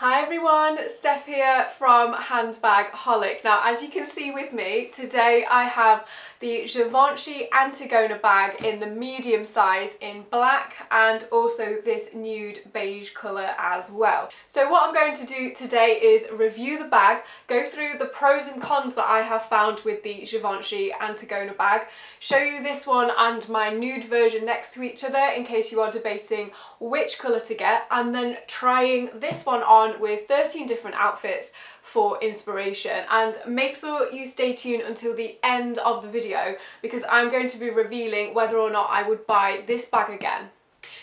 Hi everyone, Steph here from Handbag Holic. Now, as you can see with me, today I have the Givenchy Antigona bag in the medium size in black and also this nude beige colour as well. So what I'm going to do today is review the bag, go through the pros and cons that I have found with the Givenchy Antigona bag, show you this one and my nude version next to each other in case you are debating which colour to get, and then trying this one on with 13 different outfits for inspiration. And make sure you stay tuned until the end of the video because I'm going to be revealing whether or not I would buy this bag again.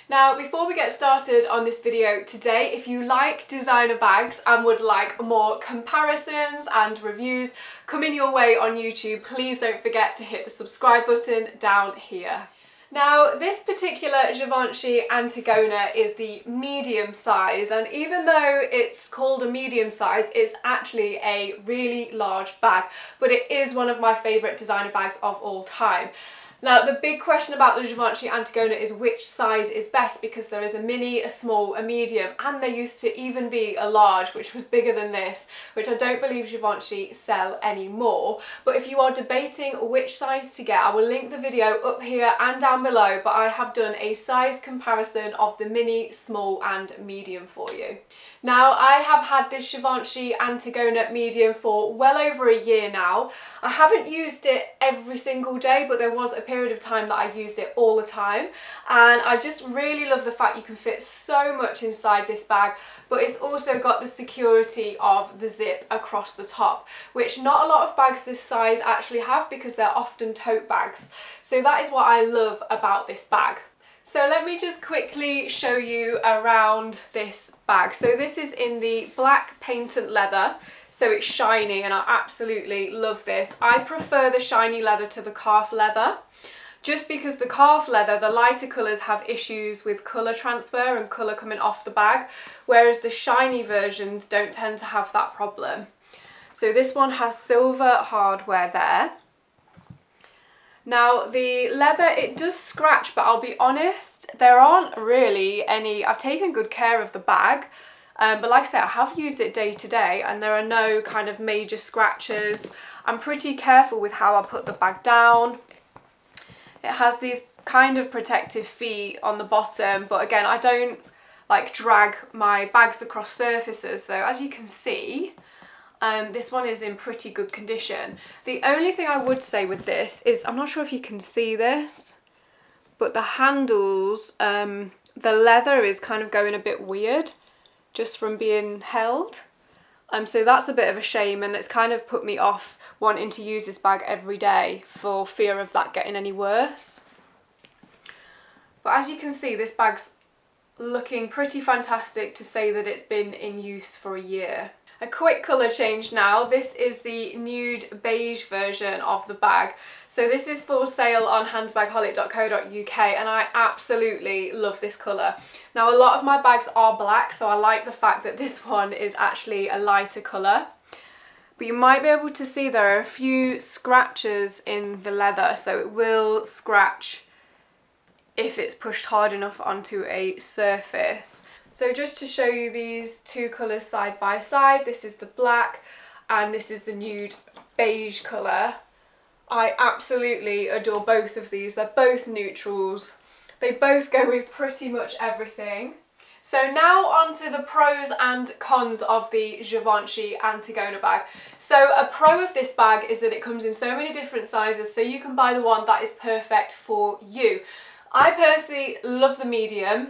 Now, before we get started on this video today, if you like designer bags and would like more comparisons and reviews coming your way on YouTube, please don't forget to hit the subscribe button down here. Now, this particular Givenchy Antigona is the medium size, and even though it's called a medium size, it's actually a really large bag, but it is one of my favourite designer bags of all time. Now, the big question about the Givenchy Antigona is which size is best, because there is a mini, a small, a medium, and there used to even be a large, which was bigger than this, which I don't believe Givenchy sell anymore. But if you are debating which size to get, I will link the video up here and down below, but I have done a size comparison of the mini, small and medium for you. Now, I have had this Givenchy Antigona medium for well over a year now. I haven't used it every single day, but there was a period of time that I used it all the time, and I just really love the fact you can fit so much inside this bag, but it's also got the security of the zip across the top, which not a lot of bags this size actually have because they're often tote bags. So that is what I love about this bag. So let me just quickly show you around this bag. So this is in the black patent leather, so it's shiny and I absolutely love this. I prefer the shiny leather to the calf leather, just because the calf leather, the lighter colours have issues with colour transfer and colour coming off the bag, whereas the shiny versions don't tend to have that problem. So this one has silver hardware there. Now, the leather, it does scratch, but I'll be honest, there aren't really any. I've taken good care of the bag, but like I said, I have used it day to day and there are no kind of major scratches. I'm pretty careful with how I put the bag down. It has these kind of protective feet on the bottom, but again, I don't like drag my bags across surfaces, so as you can see, this one is in pretty good condition. The only thing I would say with this is, I'm not sure if you can see this, but the handles, the leather is kind of going a bit weird just from being held. So that's a bit of a shame, and it's kind of put me off wanting to use this bag every day for fear of that getting any worse. But as you can see, this bag's looking pretty fantastic to say that it's been in use for a year. A quick colour change now. This is the nude beige version of the bag. So this is for sale on handbagholic.co.uk and I absolutely love this colour. Now, a lot of my bags are black, so I like the fact that this one is actually a lighter colour. But you might be able to see there are a few scratches in the leather, so it will scratch if it's pushed hard enough onto a surface. So just to show you these two colours side by side, this is the black and this is the nude beige colour. I absolutely adore both of these. They're both neutrals. They both go with pretty much everything. So now on to the pros and cons of the Givenchy Antigona bag. So a pro of this bag is that it comes in so many different sizes, so you can buy the one that is perfect for you. I personally love the medium.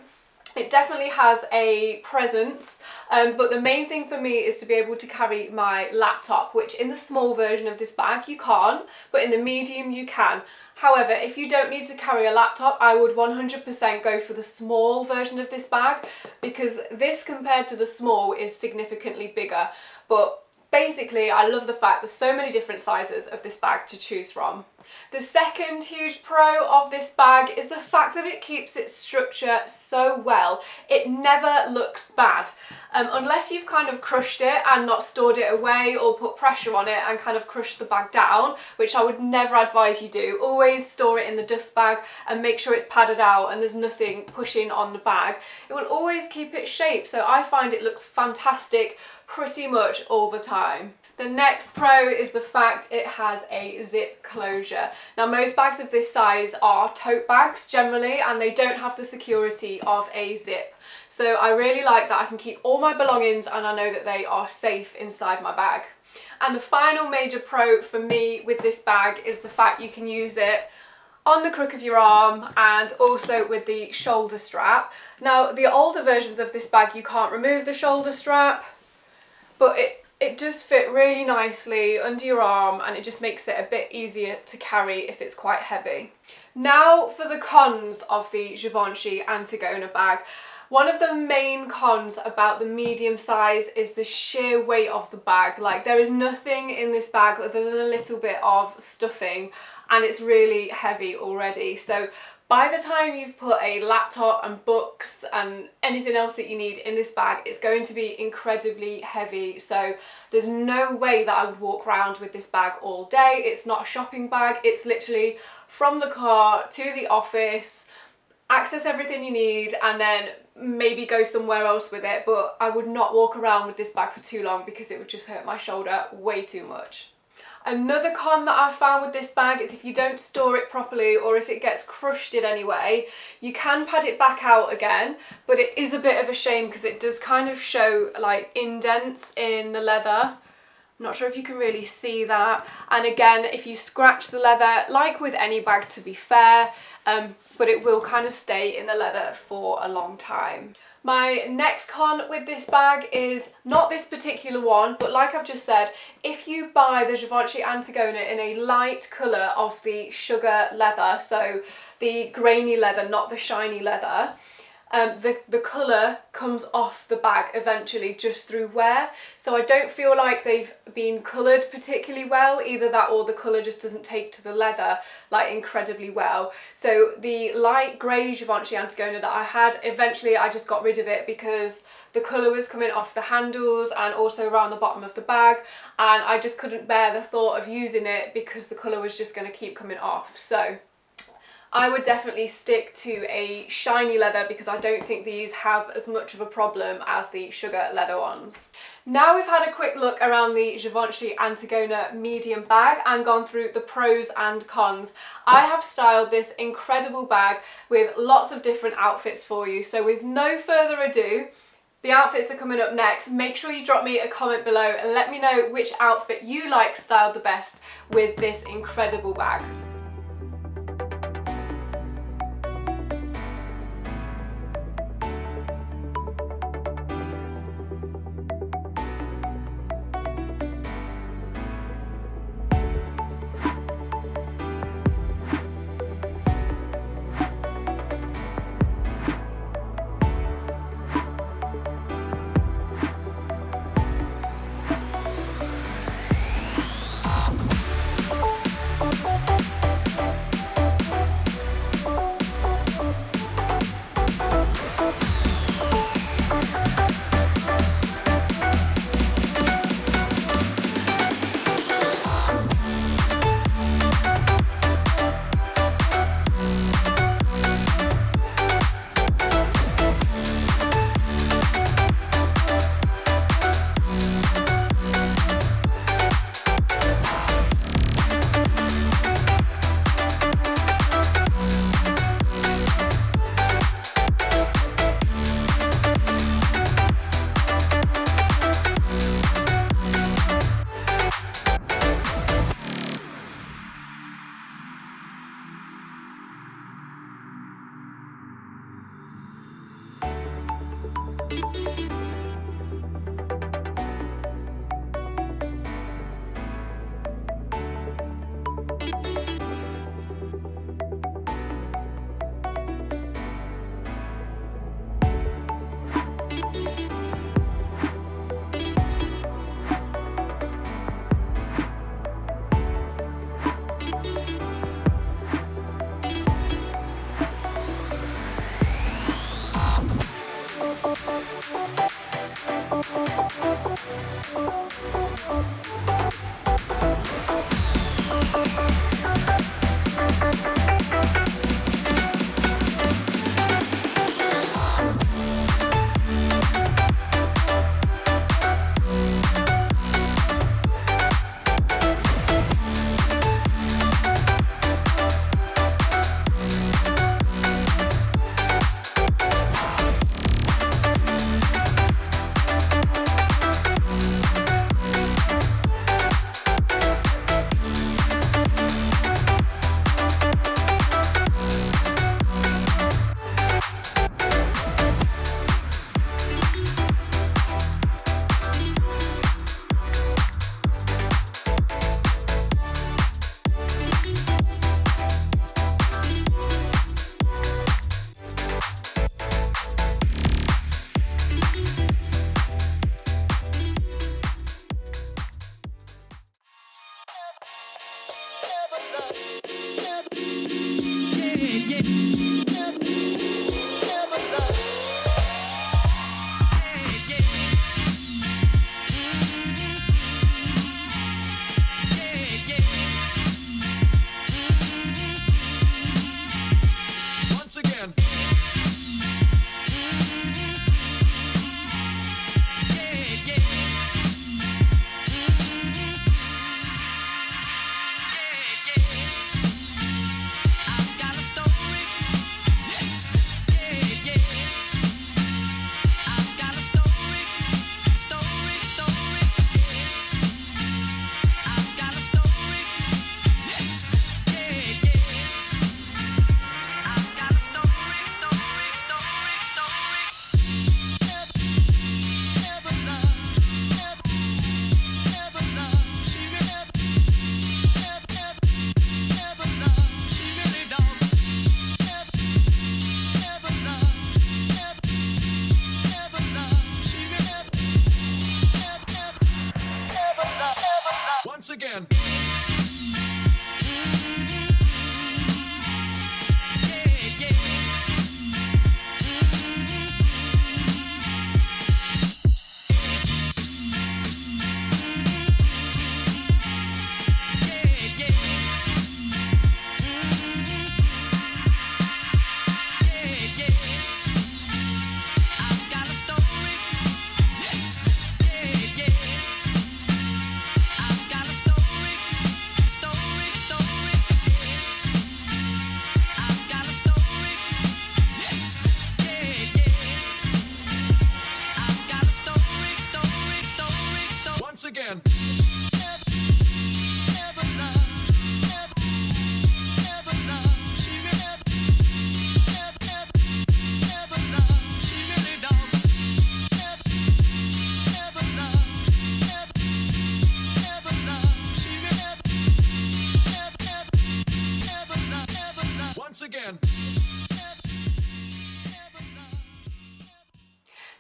It definitely has a presence, but the main thing for me is to be able to carry my laptop, which in the small version of this bag you can't, but in the medium you can. However, if you don't need to carry a laptop, I would 100% go for the small version of this bag, because this compared to the small is significantly bigger. But basically, I love the fact there's so many different sizes of this bag to choose from. The second huge pro of this bag is the fact that it keeps its structure so well. It never looks bad. Unless you've kind of crushed it and not stored it away or put pressure on it and kind of crushed the bag down, which I would never advise you do. Always store it in the dust bag and make sure it's padded out and there's nothing pushing on the bag. It will always keep its shape, so I find it looks fantastic pretty much all the time. The next pro is the fact it has a zip closure. Now most bags of this size are tote bags generally, and they don't have the security of a zip. So I really like that I can keep all my belongings and I know that they are safe inside my bag. And the final major pro for me with this bag is the fact you can use it on the crook of your arm and also with the shoulder strap. Now the older versions of this bag you can't remove the shoulder strap, but it does fit really nicely under your arm and it just makes it a bit easier to carry if it's quite heavy. Now for the cons of the Givenchy Antigona bag. One of the main cons about the medium size is the sheer weight of the bag. Like, there is nothing in this bag other than a little bit of stuffing and it's really heavy already. So by the time you've put a laptop and books and anything else that you need in this bag, it's going to be incredibly heavy. So there's no way that I would walk around with this bag all day. It's not a shopping bag. It's literally from the car to the office, access everything you need and then maybe go somewhere else with it. But I would not walk around with this bag for too long because it would just hurt my shoulder way too much. Another con that I've found with this bag is if you don't store it properly or if it gets crushed in any way, you can pad it back out again, but it is a bit of a shame because it does kind of show like indents in the leather. I'm not sure if you can really see that. And again, if you scratch the leather, like with any bag to be fair, but it will kind of stay in the leather for a long time. My next con with this bag is not this particular one, but like I've just said, if you buy the Givenchy Antigona in a light colour of the sugar leather, so the grainy leather, not the shiny leather, the colour comes off the bag eventually just through wear. So I don't feel like they've been coloured particularly well, either that or the colour just doesn't take to the leather like incredibly well. So the light grey Givenchy Antigona that I had, eventually I just got rid of it because the colour was coming off the handles and also around the bottom of the bag, and I just couldn't bear the thought of using it because the colour was just going to keep coming off. So I would definitely stick to a shiny leather because I don't think these have as much of a problem as the sugar leather ones. Now we've had a quick look around the Givenchy Antigona medium bag and gone through the pros and cons, I have styled this incredible bag with lots of different outfits for you. So with no further ado, the outfits are coming up next. Make sure you drop me a comment below and let me know which outfit you like styled the best with this incredible bag. Again. Again. Once again.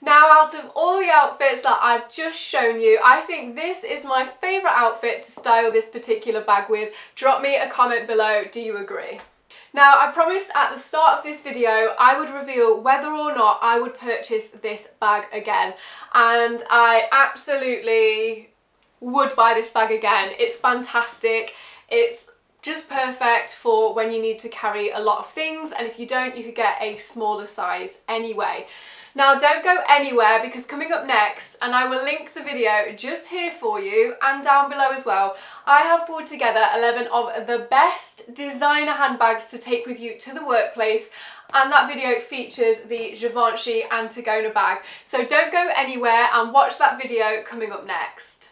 Now, out of all the outfits that I've just shown you, I think this is my favourite outfit to style this particular bag with. Drop me a comment below, do you agree? Now, I promised at the start of this video I would reveal whether or not I would purchase this bag again, and I absolutely would buy this bag again. It's fantastic. It's just perfect for when you need to carry a lot of things, and if you don't, you could get a smaller size anyway. Now, don't go anywhere, because coming up next, and I will link the video just here for you and down below as well, I have pulled together 11 of the best designer handbags to take with you to the workplace, and that video features the Givenchy Antigona bag. So don't go anywhere and watch that video coming up next.